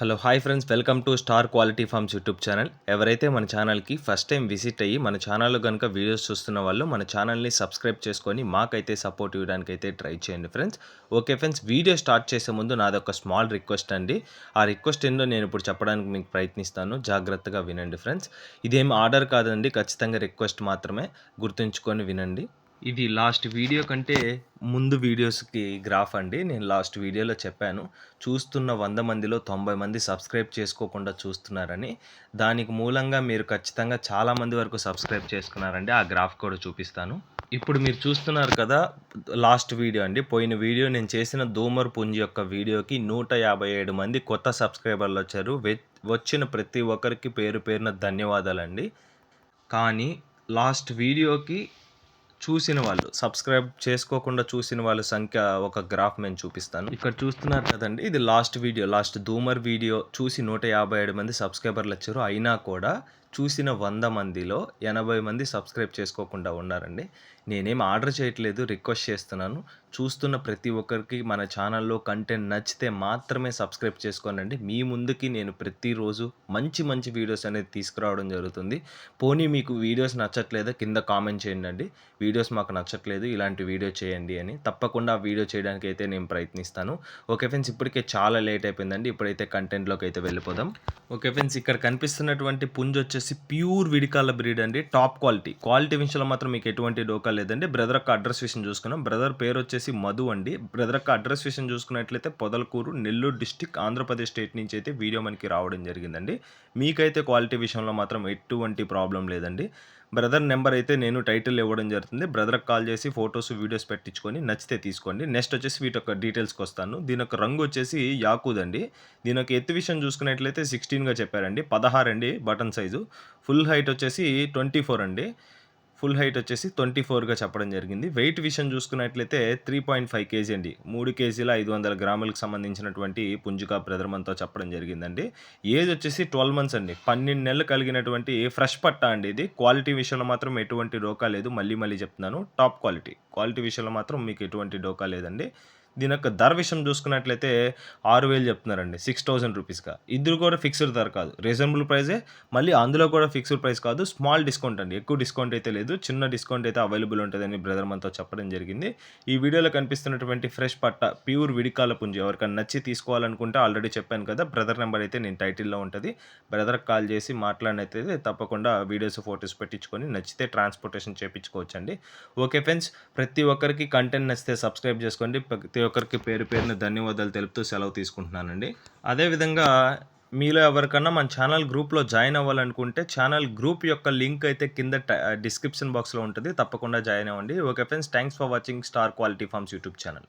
Hello hi friends, welcome to star quality forms YouTube channel. ఎవరైతే మన ఛానల్కి first time visit అయ్యి మన ఛానల్లో కనుక వీడియోస్ చూస్తున్న వాళ్ళు మన ఛానల్ని సబ్స్క్రైబ్ చేసుకొని మాకైతే సపోర్ట్ ఇవ్వడానికైతే ట్రై చేయండి friends. Okay friends, video start చేసే ముందు నాదొక స్మాల్ రిక్వెస్ట్ అండి. ఆ రిక్వెస్ట్ ఏంటో నేను ఇప్పుడు చెప్పడానికి మీకు ప్రయత్నిస్తాను, జాగ్రత్తగా వినండి ఫ్రెండ్స్. ఇదేం ఆర్డర్ కాదండి, ఖచ్చితంగా రిక్వెస్ట్ మాత్రమే, గుర్తుంచుకొని వినండి. ఇది లాస్ట్ వీడియో కంటే ముందు వీడియోస్కి గ్రాఫ్ అండి. నేను లాస్ట్ వీడియోలో చెప్పాను, చూస్తున్న 100 మందిలో 90 మంది సబ్స్క్రైబ్ చేసుకోకుండా చూస్తున్నారని. దానికి మూలంగా మీరు ఖచ్చితంగా చాలామంది వరకు సబ్స్క్రైబ్ చేసుకున్నారండి. ఆ గ్రాఫ్ కూడా చూపిస్తాను. ఇప్పుడు మీరు చూస్తున్నారు కదా, లాస్ట్ వీడియో అండి. పోయిన వీడియో నేను చేసిన దూమర్ పుంజి యొక్క వీడియోకి 157 మంది కొత్త సబ్స్క్రైబర్లు వచ్చారు. వచ్చిన ప్రతి ఒక్కరికి పేరు పేరున ధన్యవాదాలండి. కానీ లాస్ట్ వీడియోకి చూసిన వాళ్ళు, సబ్స్క్రైబ్ చేసుకోకుండా చూసిన వాళ్ళ సంఖ్య ఒక గ్రాఫ్ నేను చూపిస్తాను. ఇక్కడ చూస్తున్నారు కదండి, ఇది లాస్ట్ వీడియో, లాస్ట్ దూమర్ వీడియో చూసి 157 మంది సబ్స్క్రైబర్లు వచ్చారు. అయినా కూడా చూసిన 100 మందిలో 80 మంది సబ్స్క్రైబ్ చేసుకోకుండా ఉన్నారండి. నేనేం ఆర్డర్ చేయట్లేదు, రిక్వెస్ట్ చేస్తున్నాను. చూస్తున్న ప్రతి ఒక్కరికి మన ఛానల్లో కంటెంట్ నచ్చితే మాత్రమే సబ్స్క్రైబ్ చేసుకోనండి. మీ ముందుకి నేను ప్రతిరోజు మంచి మంచి వీడియోస్ అనేది తీసుకురావడం జరుగుతుంది. పోనీ మీకు వీడియోస్ నచ్చట్లేదా కింద కామెంట్ చేయండి. వీడియోస్ మాకు నచ్చట్లేదు, ఇలాంటి వీడియో చేయండి అని. తప్పకుండా ఆ వీడియో చేయడానికి అయితే నేను ప్రయత్నిస్తాను. ఓకే ఫ్రెండ్స్, ఇప్పటికే చాలా లేట్ అయిపోయిందండి. ఇప్పుడైతే కంటెంట్లోకి అయితే వెళ్ళిపోదాం. ఓకే ఫ్రెండ్స్, ఇక్కడ కనిపిస్తున్నటువంటి పుంజు వచ్చేసి ప్యూర్ విడికాల బ్రీడ్ అండి. టాప్ క్వాలిటీ విషయంలో మాత్రం మీకు ఎటువంటి డోకా లేదండి. బ్రదర్ యొక్క అడ్రస్ విషయం చూసుకున్నాం. బ్రదర్ పేరు వచ్చేసి మధు అండి. బ్రదర్ యొక్క అడ్రస్ విషయం చూసుకున్నట్లయితే పొదలకూరు, నెల్లూరు డిస్టిక్, ఆంధ్రప్రదేశ్ స్టేట్ నుంచి అయితే వీడియో మనకి రావడం జరిగిందండి. మీకైతే క్వాలిటీ విషయంలో మాత్రం ఎటువంటి ప్రాబ్లం లేదండి. బ్రదర్ నెంబర్ అయితే నేను టైటిల్ ఇవ్వడం జరుగుతుంది. బ్రదర్కి కాల్ చేసి ఫొటోస్ వీడియోస్ పెట్టించుకొని నచ్చితే తీసుకోండి. నెక్స్ట్ వచ్చేసి వీటి యొక్క డీటెయిల్స్కి వస్తాను. దీని యొక్క రంగు వచ్చేసి యాకూద్ అండి. దీని యొక్క ఎత్తు విషయం చూసుకున్నట్లయితే 16గా చెప్పారండి. 16 అండి బటన్ సైజు. ఫుల్ హైట్ వచ్చేసి 24 అండి. ఫుల్ హైట్ వచ్చేసి 24గా చెప్పడం జరిగింది. వెయిట్ విషయం చూసుకున్నట్లయితే 3.5 కేజీ అండి. 3 కేజీల 500 గ్రాములకు సంబంధించినటువంటి పుంజుకా బ్రదర్ మనతో చెప్పడం జరిగిందండి. ఏజ్ వచ్చేసి 12 మంత్స్ అండి. 12 నెలలు కలిగినటువంటి ఫ్రెష్ పట్టా అండి ఇది. క్వాలిటీ విషయంలో మాత్రం ఎటువంటి డోకా లేదు. మళ్ళీ చెప్తున్నాను, టాప్ క్వాలిటీ విషయంలో మాత్రం మీకు ఎటువంటి డోకా లేదండి. దీని యొక్క ధర విషయం చూసుకున్నట్లయితే 6,000 చెప్తున్నారండి, 6,000 రూపీస్గా. ఇద్దరు కూడా ఫిక్స్డ్ ధర కాదు, రీజనబుల్ ప్రైజే. మళ్ళీ అందులో కూడా ఫిక్స్డ్ ప్రైస్ కాదు, స్మాల్ డిస్కౌంట్ అండి. ఎక్కువ డిస్కౌంట్ అయితే లేదు, చిన్న డిస్కౌంట్ అయితే అవైలబుల్ ఉంటుందని బ్రదర్ మనతో చెప్పడం జరిగింది. ఈ వీడియోలో కనిపిస్తున్నటువంటి ఫ్రెష్ పట్ట ప్యూర్ విడికాల పుంజు ఎవరికైనా నచ్చి తీసుకోవాలనుకుంటే ఆల్రెడీ చెప్పాను కదా, బ్రదర్ నెంబర్ అయితే నేను టైటిల్లో ఉంటుంది. బ్రదర్కి కాల్ చేసి మాట్లాడినైతే తప్పకుండా వీడియోస్ ఫొటోస్ పెట్టించుకొని నచ్చితే ట్రాన్స్పోర్టేషన్ చేయించుకోవచ్చండి. ఓకే ఫ్రెండ్స్, ప్రతి ఒక్కరికి కంటెంట్ నచ్చితే సబ్స్క్రైబ్ చేసుకోండి. ప్రతి ఒక్కరికి పేరు పేరున ధన్యవాదాలు తెలుపుతూ సెలవు తీసుకుంటున్నానండి. అదేవిధంగా మీలో ఎవరికన్నా మన ఛానల్ గ్రూప్లో జాయిన్ అవ్వాలనుకుంటే ఛానల్ గ్రూప్ యొక్క లింక్ అయితే కింద డిస్క్రిప్షన్ బాక్స్లో ఉంటుంది. తప్పకుండా జాయిన్ అవ్వండి. Okay friends, thanks for watching star quality forms YouTube channel.